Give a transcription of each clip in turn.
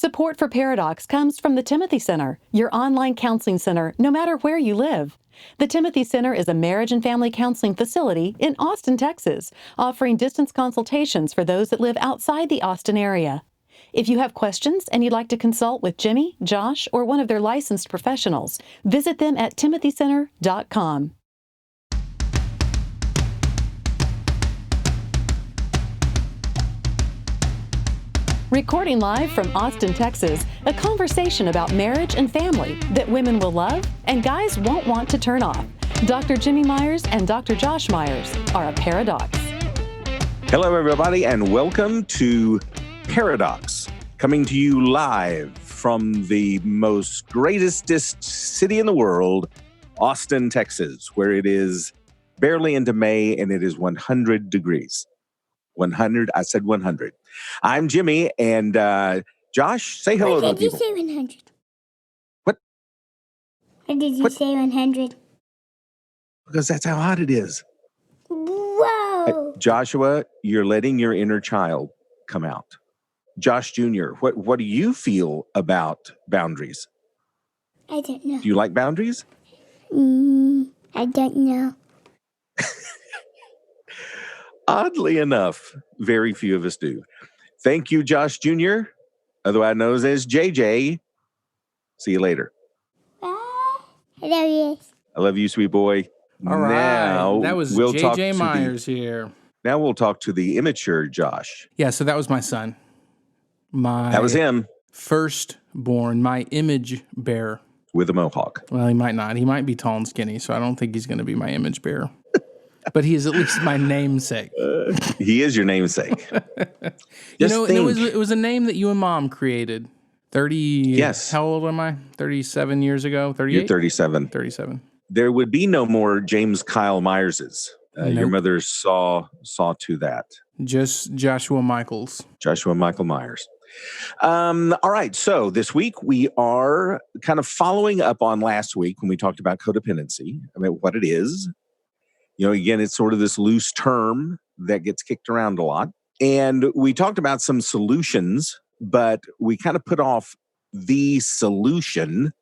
Support for Paradox comes from the Timothy Center, your online counseling center, no matter where you live. The Timothy Center is a marriage and family counseling facility in Austin, Texas, offering distance consultations for those that live outside the Austin area. If you have questions and you'd like to consult with Jimmy, Josh, or one of their licensed professionals, visit them at timothycenter.com. Recording live from Austin, Texas, a conversation about marriage and family that women will love and guys won't want to turn off. Dr. Jimmy Myers and Dr. Josh Myers are a paradox. Hello, everybody, and welcome to Paradox, coming to you live from the most greatest city in the world, Austin, Texas, where it is barely into May and it is 100 degrees. 100, I said 100. I'm Jimmy, and Josh, say hello to the people. Why did you say 100? What? Why did you say 100? Because that's how hot it is. Whoa! Joshua, you're letting your inner child come out. Josh Jr., what do you feel about boundaries? I don't know. Do you like boundaries? I don't know. Oddly enough, very few of us do. Thank you, Josh Jr., otherwise known as JJ. See you later. I love you. I love you, sweet boy. All right. Now, that was we'll talk JJ to Myers here. Now we'll talk to the immature Josh. Yeah, so that was my son. That was him. Firstborn, my image bearer. With a mohawk. Well, he might not. He might be tall and skinny, so I don't think he's going to be my image bearer. But he is at least my namesake. He is your namesake. It was a name that you and Mom created. 30. Yes. How old am I? 37 years ago? 38? You're 37. 37. There would be no more James Kyle Myerses. Nope. Your mother saw to that. Just Joshua Michaels. Joshua Michael Myers. All right. So this week we are kind of following up on last week when we talked about codependency. I mean, what it is. You know, again, it's sort of this loose term that gets kicked around a lot. And we talked about some solutions, but we kind of put off the solution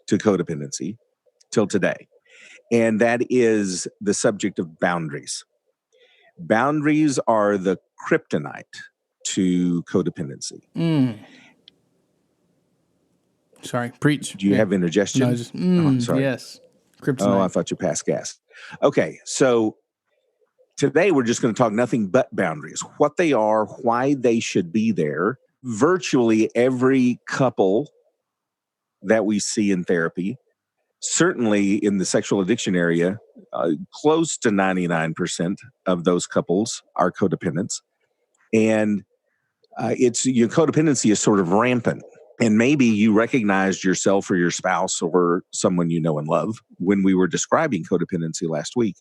to codependency till today. And that is the subject of boundaries. Boundaries are the kryptonite to codependency. Sorry, preach. Do you have indigestion? No, just, sorry. Yes. Kryptonite. Oh, I thought you passed gas. Okay, so today we're just going to talk nothing but boundaries, what they are, why they should be there. Virtually every couple that we see in therapy, certainly in the sexual addiction area, close to 99% of those couples are codependents. And your codependency is sort of rampant. And maybe you recognized yourself or your spouse or someone you know and love when we were describing codependency last week.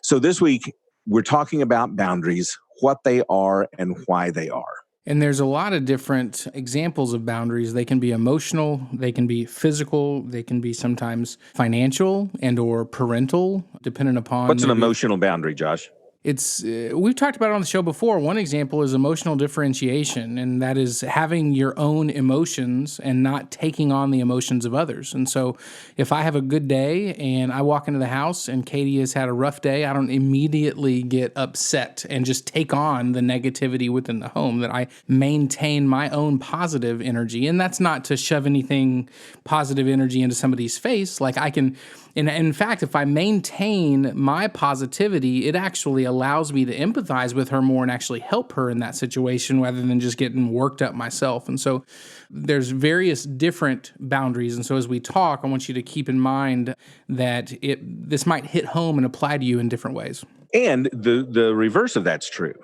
So this week, we're talking about boundaries, what they are and why they are. And there's a lot of different examples of boundaries. They can be emotional, they can be physical, they can be sometimes financial and or parental, depending upon... What's an emotional boundary, Josh? It's we've talked about it on the show before. One example is emotional differentiation, and that is having your own emotions and not taking on the emotions of others. And so if I have a good day and I walk into the house and Katie has had a rough day, I don't immediately get upset and just take on the negativity within the home, that I maintain my own positive energy. And that's not to shove anything positive energy into somebody's face. Like I can... And in fact, if I maintain my positivity, it actually allows me to empathize with her more and actually help her in that situation rather than just getting worked up myself. And so there's various different boundaries. And so as we talk, I want you to keep in mind that this might hit home and apply to you in different ways. And the reverse of that's true.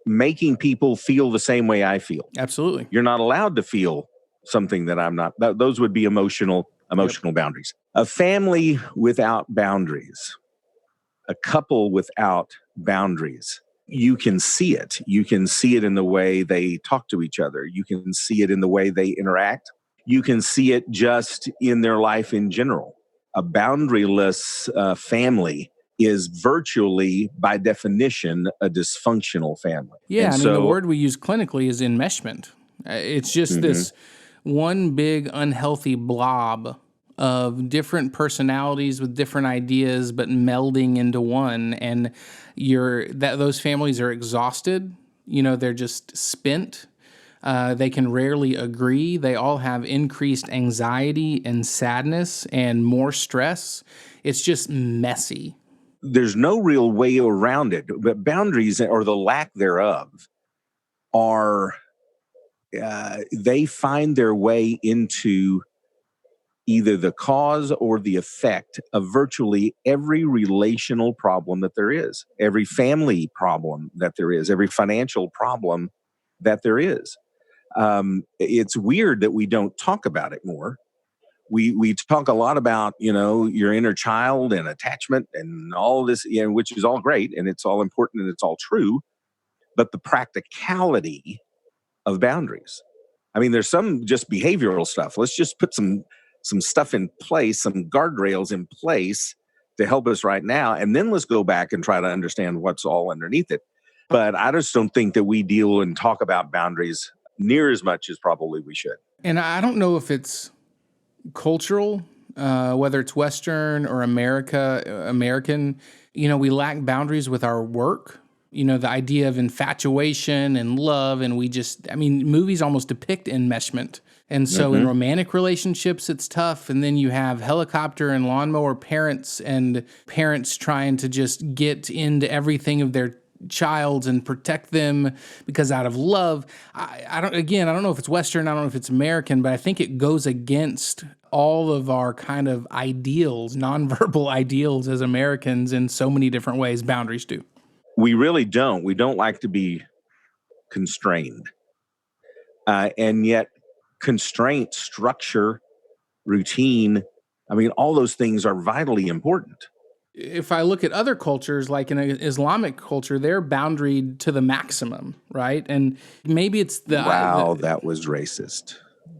Making people feel the same way I feel. Absolutely. You're not allowed to feel something that I'm not. Those would be emotional boundaries. A family without boundaries, a couple without boundaries, you can see it. You can see it in the way they talk to each other. You can see it in the way they interact. You can see it just in their life in general. A boundaryless family is virtually, by definition, a dysfunctional family. Yeah, and I mean, the word we use clinically is enmeshment. It's just this one big unhealthy blob of different personalities with different ideas, but melding into one. And those families are exhausted. They're just spent. They can rarely agree. They all have increased anxiety and sadness and more stress. It's just messy. There's no real way around it, but boundaries, or the lack thereof, are they find their way into either the cause or the effect of virtually every relational problem that there is, every family problem that there is, every financial problem that there is. It's weird that we don't talk about it more. We talk a lot about, your inner child and attachment and all this, which is all great and it's all important and it's all true, but the practicality of boundaries. I mean, there's some just behavioral stuff. Let's just put some stuff in place, some guardrails in place to help us right now, and then let's go back and try to understand what's all underneath it. But I just don't think that we deal and talk about boundaries near as much as probably we should. And I don't know if it's cultural, whether it's Western or American. We lack boundaries with our work. The idea of infatuation and love, and movies almost depict enmeshment. And so in romantic relationships, it's tough. And then you have helicopter and lawnmower parents, and parents trying to just get into everything of their child and protect them because out of love. I don't know if it's Western, I don't know if it's American, but I think it goes against all of our kind of ideals, nonverbal ideals as Americans in so many different ways. Boundaries do. We really don't. We don't like to be constrained. And yet constraint, structure, routine, all those things are vitally important. If I look at other cultures, like in an Islamic culture, they're boundaried to the maximum, right? And maybe it's Wow, that was racist.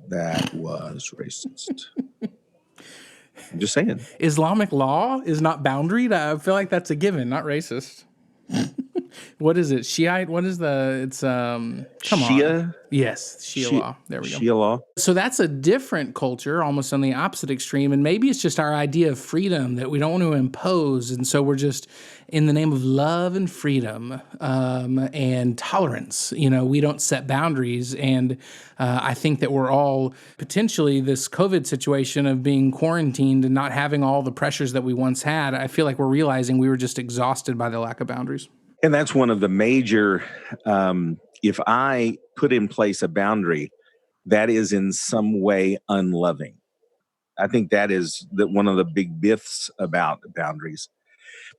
That was racist. I'm just saying. Islamic law is not boundaried. I feel like that's a given, not racist. What is it? Shiite? What is Shia? on. Yes, Shia law. There we go. Shia law. So that's a different culture, almost on the opposite extreme. And maybe it's just our idea of freedom that we don't want to impose. And so we're just, in the name of love and freedom and tolerance, we don't set boundaries. And I think that we're all potentially this COVID situation of being quarantined and not having all the pressures that we once had. I feel like we're realizing we were just exhausted by the lack of boundaries. And that's one of the major, if I put in place a boundary that is in some way unloving, I think that is one of the big myths about boundaries.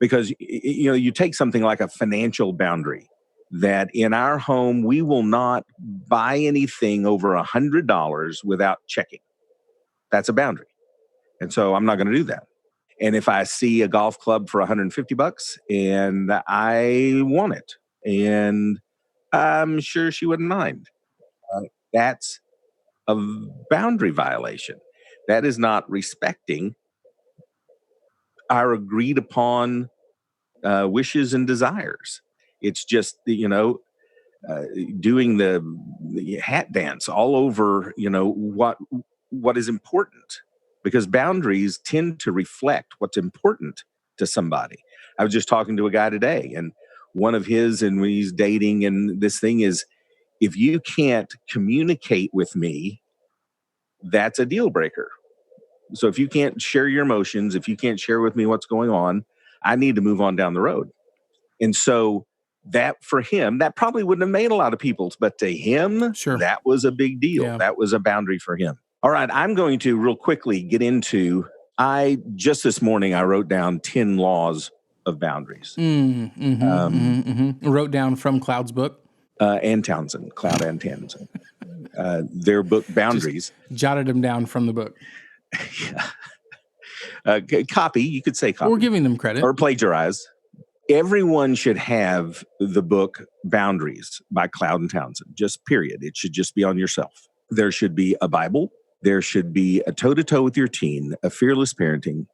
Because, you take something like a financial boundary, that in our home, we will not buy anything over $100 without checking. That's a boundary. And so I'm not going to do that. And if I see a golf club for $150 and I want it, and I'm sure she wouldn't mind, that's a boundary violation. That is not respecting our agreed upon wishes and desires. It's just, doing the hat dance all over, what is important. Because boundaries tend to reflect what's important to somebody. I was just talking to a guy today, and one of his, and when he's dating, and this thing is, if you can't communicate with me, that's a deal breaker. So if you can't share your emotions, if you can't share with me what's going on, I need to move on down the road. And so that, for him, that probably wouldn't have made a lot of people's, but to him, Sure, that was a big deal. Yeah. That was a boundary for him. All right, I'm going to real quickly get into, just this morning, I wrote down 10 laws of boundaries. Wrote down from Cloud's book. And Townsend, Cloud and Townsend. Their book, Boundaries. Just jotted them down from the book. Copy, you could say copy. We're giving them credit. Or plagiarize. Everyone should have the book Boundaries by Cloud and Townsend, just period. It should just be on your shelf. There should be a Bible. There should be a toe-to-toe with your teen, a fearless parenting,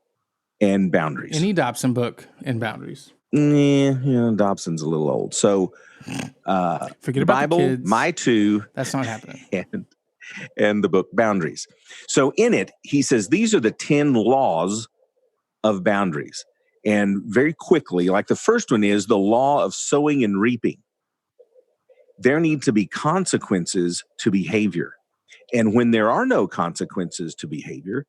and boundaries. Any Dobson book and boundaries. Dobson's a little old. So forget about Bible, the kids. my two. That's not happening. And and the book Boundaries. So in it, he says, these are the 10 laws of boundaries. And very quickly, like the first one is the law of sowing and reaping. There need to be consequences to behavior. And when there are no consequences to behavior,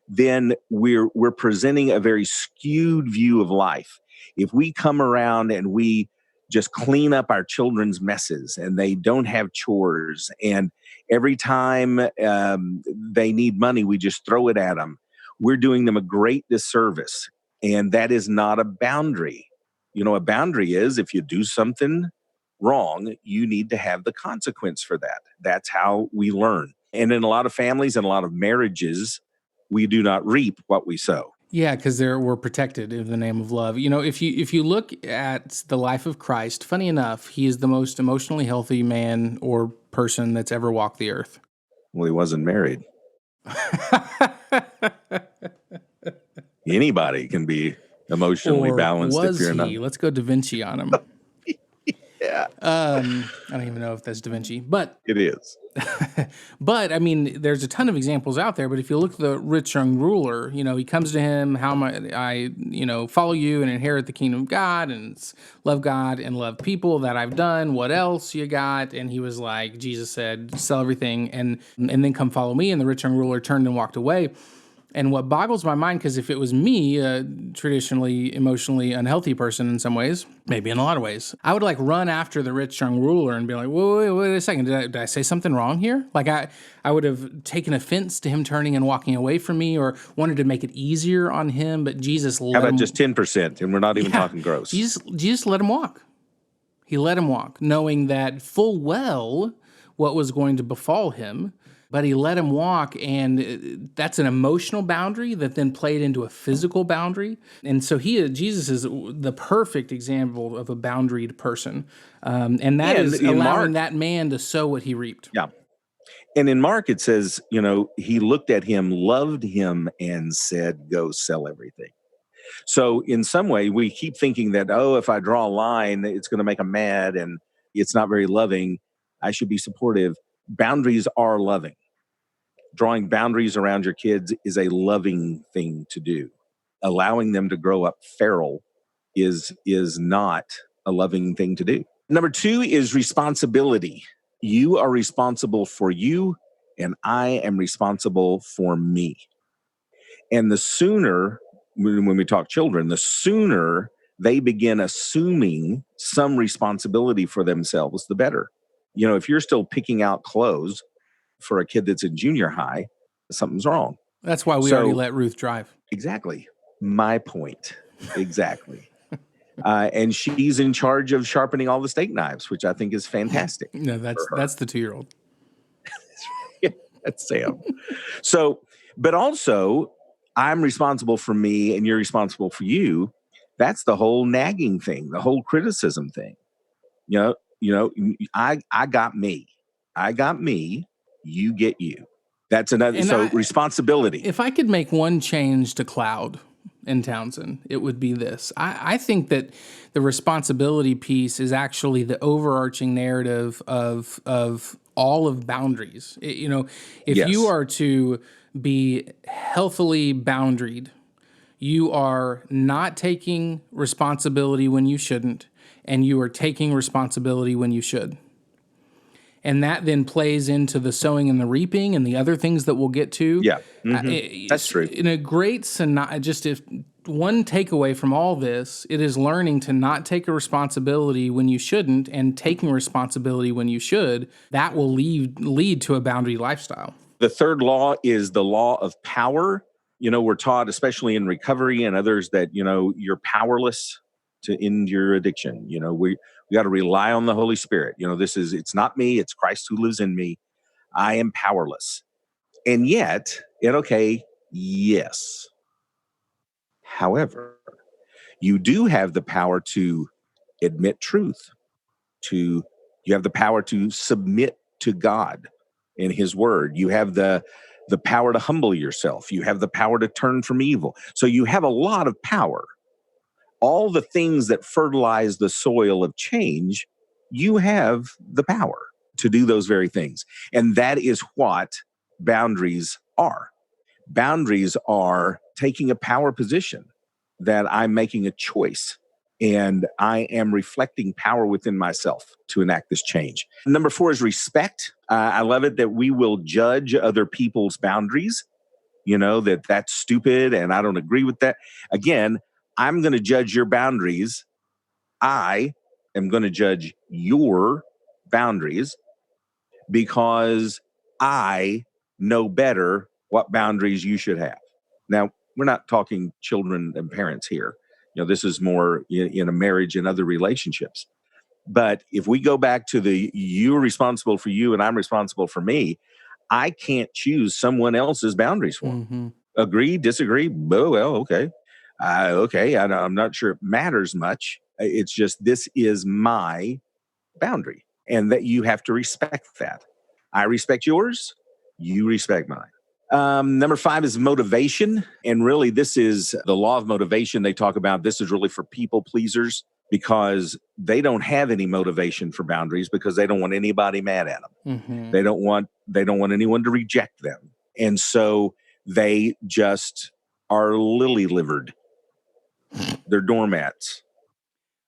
then we're presenting a very skewed view of life. If we come around and we just clean up our children's messes and they don't have chores, and every time they need money, we just throw it at them, we're doing them a great disservice. And that is not a boundary. You know, a boundary is if you do something wrong, you need to have the consequence for that. That's how we learn. And in a lot of families and a lot of marriages, we do not reap what we sow. Yeah, because we're protected in the name of love. You know, if you look at the life of Christ, funny enough, he is the most emotionally healthy man or person that's ever walked the earth. Well, he wasn't married. Anybody can be emotionally Or balanced was if you're he? not. Let's go Da Vinci on him. Yeah, I don't even know if that's Da Vinci, but it is. but I mean, there's a ton of examples out there. But if you look at the rich young ruler, you know, he comes to him, how am I follow you and inherit the kingdom of God and love God and love people that I've done. What else you got? And he was like, Jesus said, sell everything and then come follow me. And the rich young ruler turned and walked away. And what boggles my mind, because if it was me, a traditionally emotionally unhealthy person in some ways, maybe in a lot of ways, I would like run after the rich young ruler and be like, wait a second, did I say something wrong here? Like I would have taken offense to him turning and walking away from me, or wanted to make it easier on him. But Jesus let How about him, just 10%? And we're not even talking gross. Jesus let him walk. He let him walk, knowing that full well what was going to befall him. But he let him walk, and that's an emotional boundary that then played into a physical boundary. And so Jesus is the perfect example of a boundaried person. And that is allowing that man to sow what he reaped. Yeah. And in Mark, it says, you know, he looked at him, loved him, and said, go sell everything. So in some way, we keep thinking that, oh, if I draw a line, it's going to make him mad and it's not very loving. I should be supportive. Boundaries are loving. Drawing boundaries around your kids is a loving thing to do. Allowing them to grow up feral is not a loving thing to do. Number 2 is responsibility. You are responsible for you, and I am responsible for me. And the sooner, when we talk children, the sooner they begin assuming some responsibility for themselves, the better. You know, if you're still picking out clothes for a kid that's in junior high, something's wrong. That's why we already let Ruth drive. Exactly. My point. Exactly. And she's in charge of sharpening all the steak knives, which I think is fantastic. No, that's the 2-year-old. Yeah, that's Sam. So, but also, I'm responsible for me and you're responsible for you. That's the whole nagging thing, the whole criticism thing. You know, I got me. I got me. You get you. That's another. Responsibility. If I could make one change to Cloud and Townsend, it would be this. I think that the responsibility piece is actually the overarching narrative of all of boundaries. If you are to be healthily boundaried, you are not taking responsibility when you shouldn't, and you are taking responsibility when you should. And that then plays into the sowing and the reaping and the other things that we'll get to. Yeah, that's true. In a great, just if one takeaway from all this, it is learning to not take a responsibility when you shouldn't and taking responsibility when you should. That will lead to a boundary lifestyle. The third law is the law of power. You know, we're taught, especially in recovery and others, that, you know, you're powerless to end your addiction. You know, we got to rely on the Holy Spirit. You know, it's not me, it's Christ who lives in me. I am powerless. And yet, yes. However, you do have the power to admit truth. You have the power to submit to God and his word. You have the power to humble yourself. You have the power to turn from evil. So you have a lot of power. All the things that fertilize the soil of change, you have the power to do those very things. And that is what boundaries are. Boundaries are taking a power position, that I'm making a choice and I am reflecting power within myself to enact this change. Number 4 is respect. I love it that we will judge other people's boundaries, that's stupid and I don't agree with that. Again, I'm going to judge your boundaries. I am going to judge your boundaries because I know better what boundaries you should have. Now, we're not talking children and parents here. This is more in a marriage and other relationships. But if we go back to you're responsible for you and I'm responsible for me, I can't choose someone else's boundaries for them. Mm-hmm. Agree, disagree? Oh, well, okay. Okay, I'm not sure it matters much. It's just this is my boundary and that you have to respect that. I respect yours, you respect mine. Number 5 is motivation. And really, this is the law of motivation they talk about. This is really for people pleasers because they don't have any motivation for boundaries because they don't want anybody mad at them. Mm-hmm. They don't want anyone to reject them. And so they just are lily-livered. They're doormats.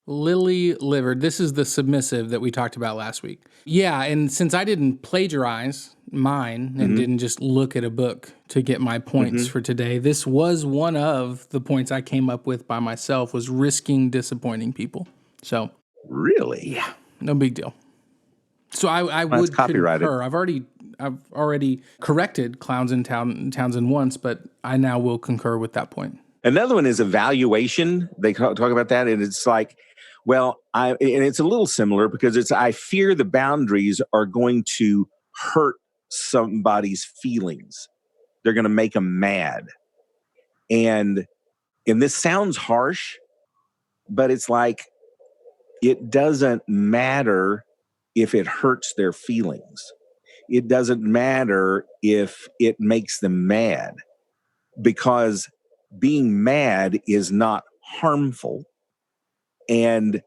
Lily-livered. This is the submissive that we talked about last week. Yeah, and since I didn't plagiarize mine and didn't just look at a book to get my points for today, this was one of the points I came up with by myself, was risking disappointing people. So, really? Yeah, no big deal. So I Well, would copyrighted. concur. I've already corrected Clowns in Townsend once, but I now will concur with that point. Another one is evaluation. They talk about that, and it's like, well, and it's a little similar because I fear the boundaries are going to hurt somebody's feelings. They're going to make them mad. And this sounds harsh, but it's like, it doesn't matter if it hurts their feelings. It doesn't matter if it makes them mad, because being mad is not harmful, and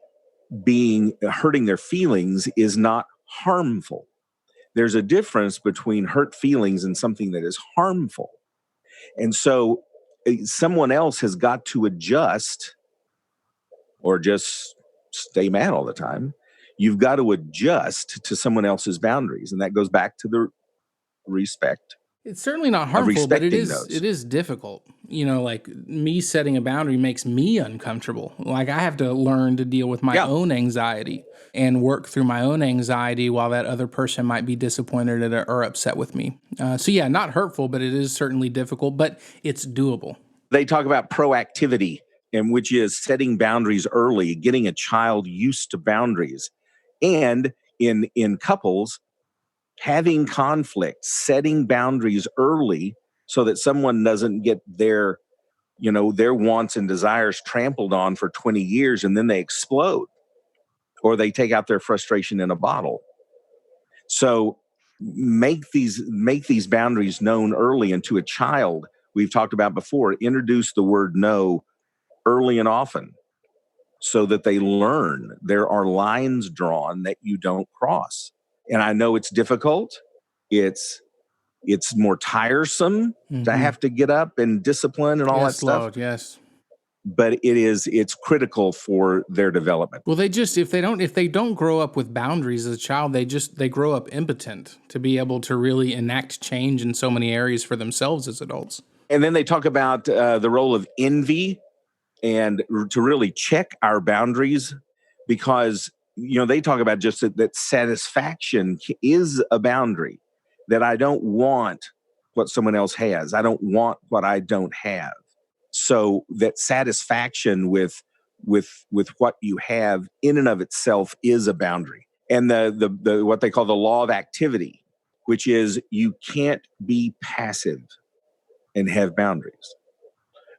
hurting their feelings is not harmful. There's a difference between hurt feelings and something that is harmful. And so someone else has got to adjust, or just stay mad all the time. You've got to adjust to someone else's boundaries. And that goes back to the respect. It's certainly not harmful, but it those. is difficult. Like me setting a boundary makes me uncomfortable. Like I have to learn to deal with my own anxiety and work through my own anxiety while that other person might be disappointed or upset with me. So yeah, not hurtful, but it is certainly difficult, but it's doable. They talk about proactivity, and which is setting boundaries early, getting a child used to boundaries. And in couples, having conflict, setting boundaries early so that someone doesn't get their wants and desires trampled on for 20 years and then they explode, or they take out their frustration in a bottle. So make these boundaries known early. And to a child, we've talked about before, introduce the word no early and often so that they learn there are lines drawn that you don't cross. And I know it's difficult. It's more tiresome to have to get up and discipline and all that stuff. Lord, yes. But it's critical for their development. Well, if they don't grow up with boundaries as a child, they grow up impotent to be able to really enact change in so many areas for themselves as adults. And then they talk about the role of envy, and to really check our boundaries, because they talk about just that satisfaction is a boundary, that I don't want what someone else has. I don't want what I don't have. So that satisfaction with what you have in and of itself is a boundary. And the what they call the law of activity, which is you can't be passive and have boundaries.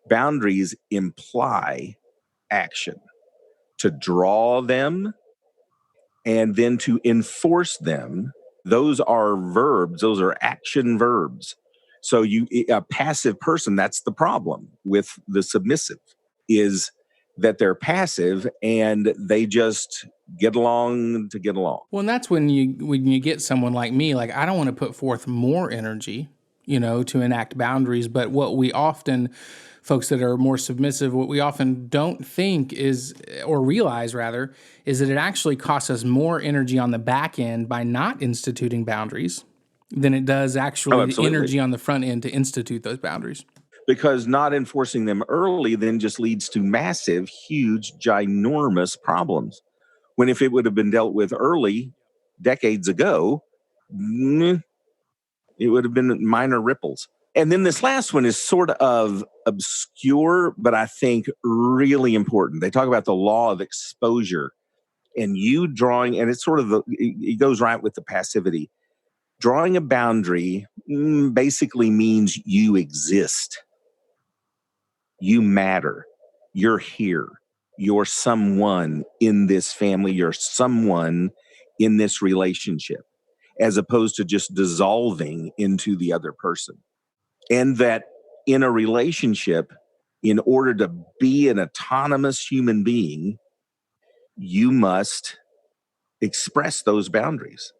Boundaries imply action, to draw them and then to enforce them. Those are verbs. Those are action verbs. So a passive person, that's the problem with the submissive, is that they're passive and they just get along to get along. Well, and that's when you get someone like me, like I don't want to put forth more energy, to enact boundaries. But what we often, folks that are more submissive, what we often don't think is, or realize rather, is that it actually costs us more energy on the back end by not instituting boundaries than it does actually the energy on the front end to institute those boundaries. Because not enforcing them early then just leads to massive, huge, ginormous problems. When if it would have been dealt with early, decades ago, it would have been minor ripples. And then this last one is sort of obscure, but I think really important. They talk about the law of exposure and you drawing, and it's sort of it goes right with the passivity. Drawing a boundary basically means you exist. You matter. You're here. You're someone in this family. You're someone in this relationship, as opposed to just dissolving into the other person. And that in a relationship, in order to be an autonomous human being, you must express those boundaries.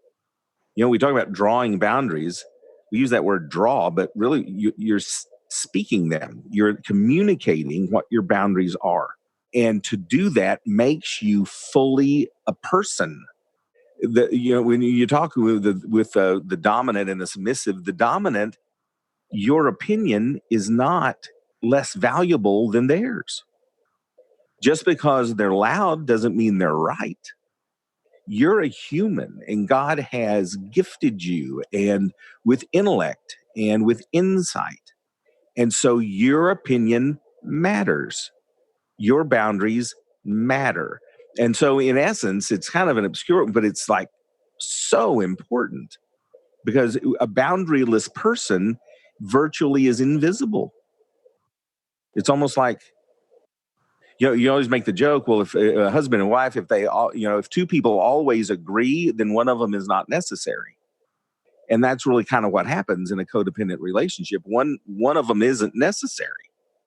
We talk about drawing boundaries. We use that word draw, but really you're speaking them. You're communicating what your boundaries are. And to do that makes you fully a person. When you talk with the dominant and the submissive, the dominant, your opinion is not less valuable than theirs. Just because they're loud doesn't mean they're right. You're a human and God has gifted you and with intellect and with insight. And so your opinion matters. Your boundaries matter. And so in essence, it's kind of an obscure, but it's like so important because a boundaryless person virtually is invisible. It's almost like, you always make the joke, well, if a husband and wife, if they all, if two people always agree, then one of them is not necessary. And that's really kind of what happens in a codependent relationship. One of them isn't necessary.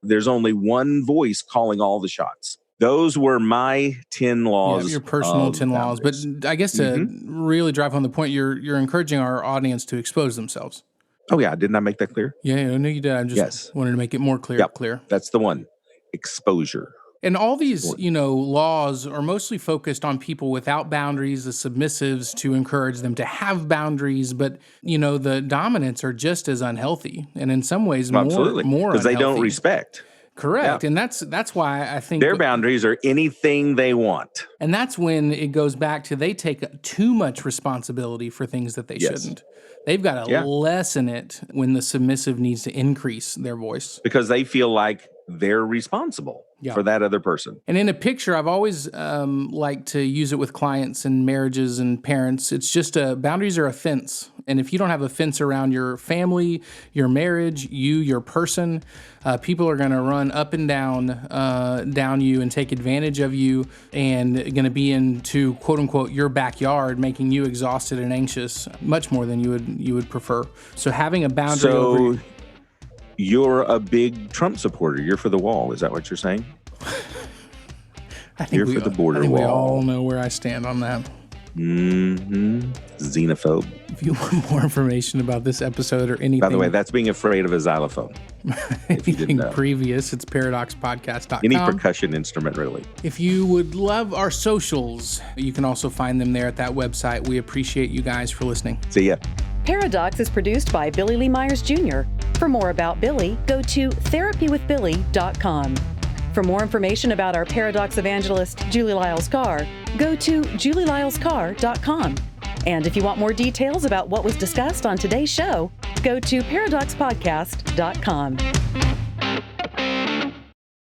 There's only one voice calling all the shots. Those were my 10 laws. Yeah, your personal 10 laws. But I guess to really drive home the point, you're encouraging our audience to expose themselves. Oh, yeah. Didn't I make that clear? Yeah, I know you did. I just wanted to make it more clear. Yep, clear. That's the one. Exposure. And all these, laws are mostly focused on people without boundaries, the submissives, to encourage them to have boundaries. But, the dominants are just as unhealthy. And in some ways, more because they don't respect. Correct. Yeah. And that's why I think their boundaries are anything they want. And that's when it goes back to they take too much responsibility for things that they shouldn't. They've got to lessen it when the submissive needs to increase their voice. Because they feel like they're responsible for that other person. And in a picture, I've always liked to use it with clients and marriages and parents. It's just boundaries are a fence. And if you don't have a fence around your family, your marriage, your person, people are going to run up and down you and take advantage of you and going to be into, quote unquote, your backyard, making you exhausted and anxious much more than you would prefer. So having a boundary over you're a big Trump supporter. You're for the wall. Is that what you're saying? You're for the border wall. We all know where I stand on that. Xenophobe. If you want more information about this episode or anything. By the way, that's being afraid of a xylophone. Anything previous, it's paradoxpodcast.com. Any percussion instrument, really. If you would love our socials, you can also find them there at that website. We appreciate you guys for listening. See ya. Paradox is produced by Billy Lee Myers Jr. For more about Billy, go to therapywithbilly.com. For more information about our Paradox evangelist, Julie Lyles Carr, go to julielylescarr.com. And if you want more details about what was discussed on today's show, go to paradoxpodcast.com.